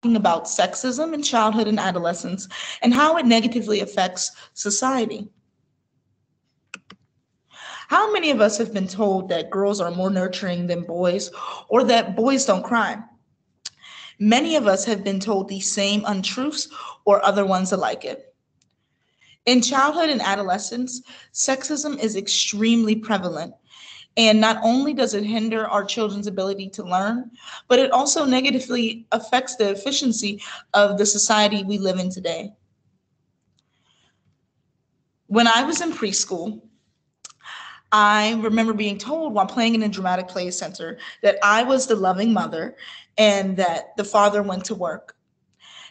about sexism in childhood and adolescence and how it negatively affects society. How many of us have been told that girls are more nurturing than boys or that boys don't cry? Many of us have been told these same untruths or other ones alike it. In childhood and adolescence, sexism is extremely prevalent. And not only does it hinder our children's ability to learn, but it also negatively affects the efficiency of the society we live in today. When I was in preschool, I remember being told while playing in a dramatic play center that I was the loving mother and that the father went to work.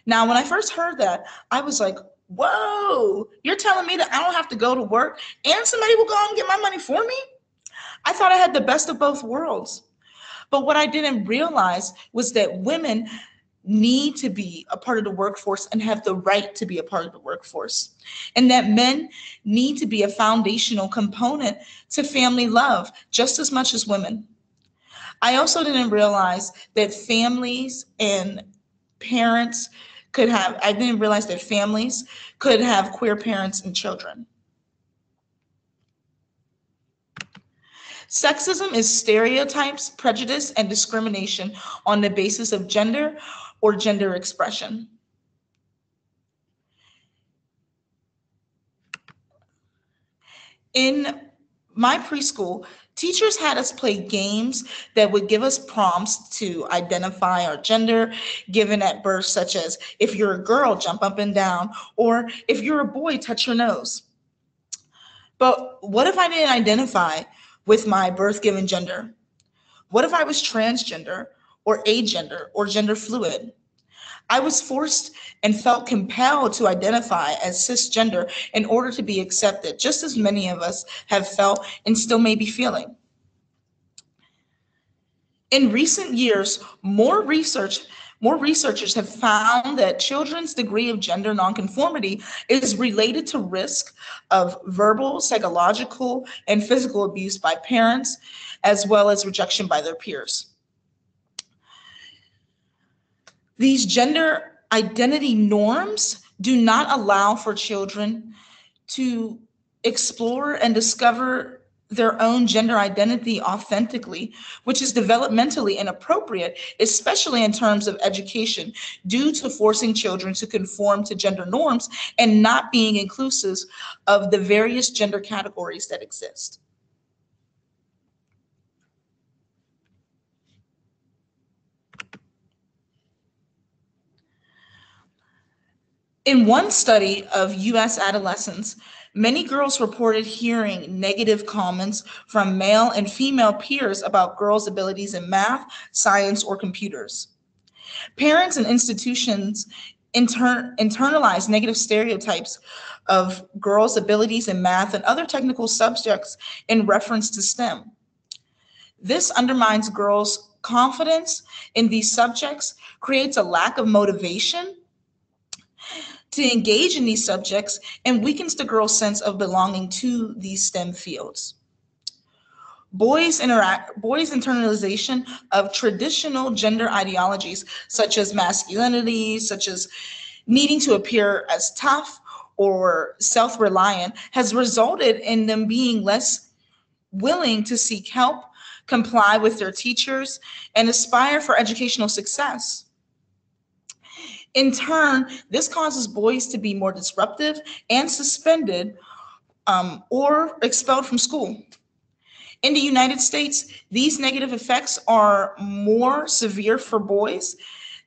Now, when I first heard that, I was like, whoa, you're telling me that I don't have to go to work and somebody will go out and get my money for me? I thought I had the best of both worlds. But what I didn't realize was that women need to be a part of the workforce and have the right to be a part of the workforce, and that men need to be a foundational component to family love just as much as women. I also didn't realize that families and parents I didn't realize that families could have queer parents and children. Sexism is stereotypes, prejudice, and discrimination on the basis of gender or gender expression. In my preschool, teachers had us play games that would give us prompts to identify our gender given at birth, such as if you're a girl, jump up and down, or if you're a boy, touch your nose. But what if I didn't identify with my birth given gender? What if I was transgender or agender or gender fluid? I was forced and felt compelled to identify as cisgender in order to be accepted, just as many of us have felt and still may be feeling. In recent years, more researchers have found that children's degree of gender nonconformity is related to risk of verbal, psychological, and physical abuse by parents, as well as rejection by their peers. These gender identity norms do not allow for children to explore and discover their own gender identity authentically, which is developmentally inappropriate, especially in terms of education, due to forcing children to conform to gender norms and not being inclusive of the various gender categories that exist. In one study of US adolescents, many girls reported hearing negative comments from male and female peers about girls' abilities in math, science, or computers. Parents and institutions internalize negative stereotypes of girls' abilities in math and other technical subjects in reference to STEM. This undermines girls' confidence in these subjects, creates a lack of motivation to engage in these subjects, and weakens the girl's sense of belonging to these STEM fields. Boys' internalization of traditional gender ideologies, such as masculinity, such as needing to appear as tough or self-reliant, has resulted in them being less willing to seek help, comply with their teachers, and aspire for educational success. In turn, this causes boys to be more disruptive and suspended or expelled from school. In the United States, these negative effects are more severe for boys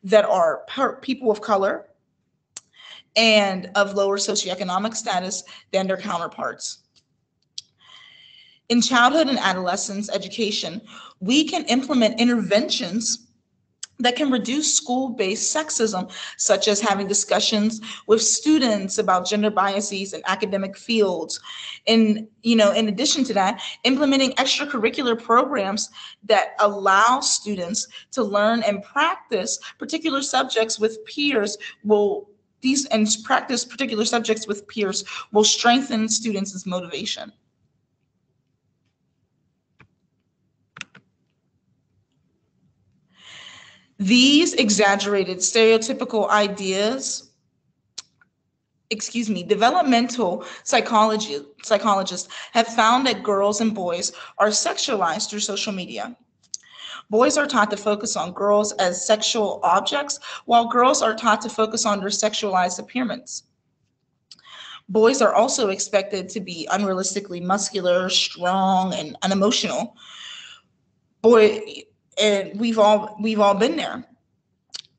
that are people of color and of lower socioeconomic status than their counterparts. In childhood and adolescence education, we can implement interventions that can reduce school-based sexism, such as having discussions with students about gender biases in academic fields. And, in addition to that, implementing extracurricular programs that allow students to learn and practice particular subjects with peers will strengthen students' motivation. These exaggerated stereotypical ideas, developmental psychologists have found that girls and boys are sexualized through social media. Boys are taught to focus on girls as sexual objects, while girls are taught to focus on their sexualized appearance. Boys are also expected to be unrealistically muscular, strong, and unemotional. Boy, and we've all been there,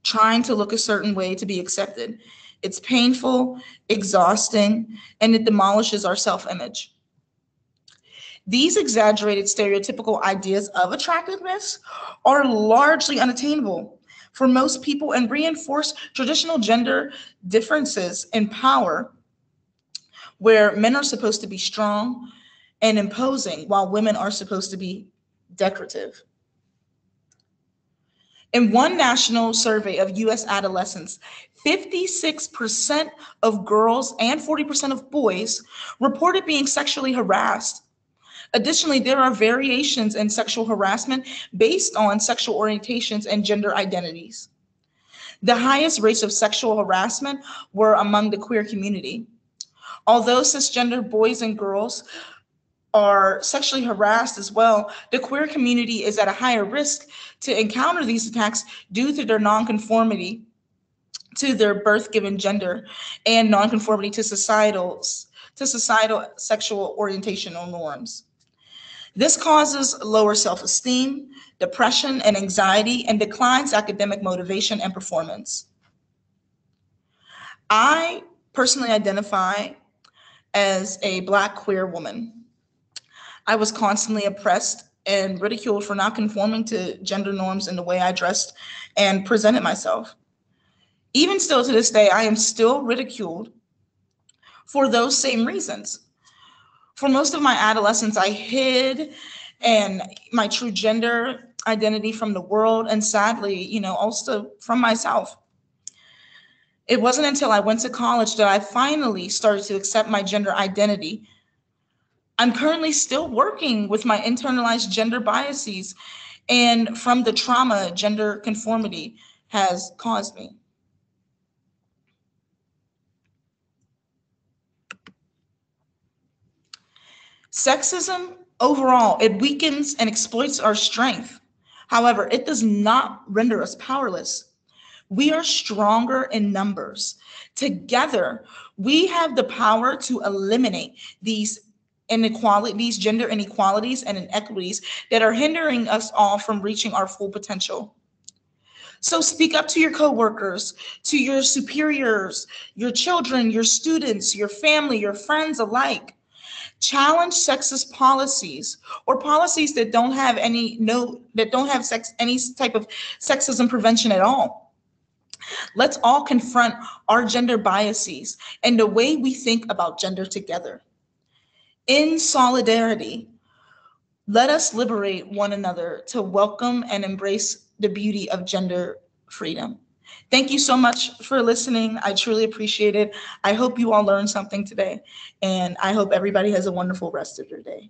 trying to look a certain way to be accepted. It's painful, exhausting, and it demolishes our self-image. These exaggerated stereotypical ideas of attractiveness are largely unattainable for most people and reinforce traditional gender differences in power, where men are supposed to be strong and imposing while women are supposed to be decorative. In one national survey of US adolescents, 56% of girls and 40% of boys reported being sexually harassed. Additionally, there are variations in sexual harassment based on sexual orientations and gender identities. The highest rates of sexual harassment were among the queer community. Although cisgender boys and girls are sexually harassed as well, the queer community is at a higher risk to encounter these attacks due to their nonconformity to their birth given gender and nonconformity to societal sexual orientational norms. This causes lower self-esteem, depression, and anxiety, and declines academic motivation and performance. I personally identify as a Black queer woman. I was constantly oppressed and ridiculed for not conforming to gender norms in the way I dressed and presented myself. Even still to this day, I am still ridiculed for those same reasons. For most of my adolescence, I hid and my true gender identity from the world and sadly, also from myself. It wasn't until I went to college that I finally started to accept my gender identity. I'm currently still working with my internalized gender biases and from the trauma gender conformity has caused me. Sexism overall, it weakens and exploits our strength. However, it does not render us powerless. We are stronger in numbers. Together, we have the power to eliminate these gender inequalities and inequities that are hindering us all from reaching our full potential. So speak up to your coworkers, to your superiors, your children, your students, your family, your friends alike. Challenge sexist policies or policies that don't have any type of sexism prevention at all. Let's all confront our gender biases and the way we think about gender together. In solidarity, let us liberate one another to welcome and embrace the beauty of gender freedom. Thank you so much for listening. I truly appreciate it. I hope you all learned something today, and I hope everybody has a wonderful rest of your day.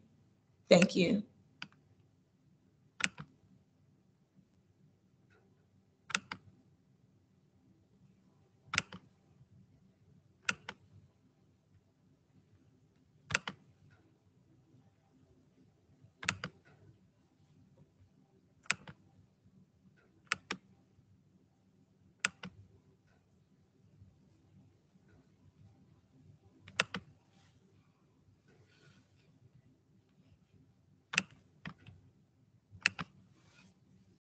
Thank you.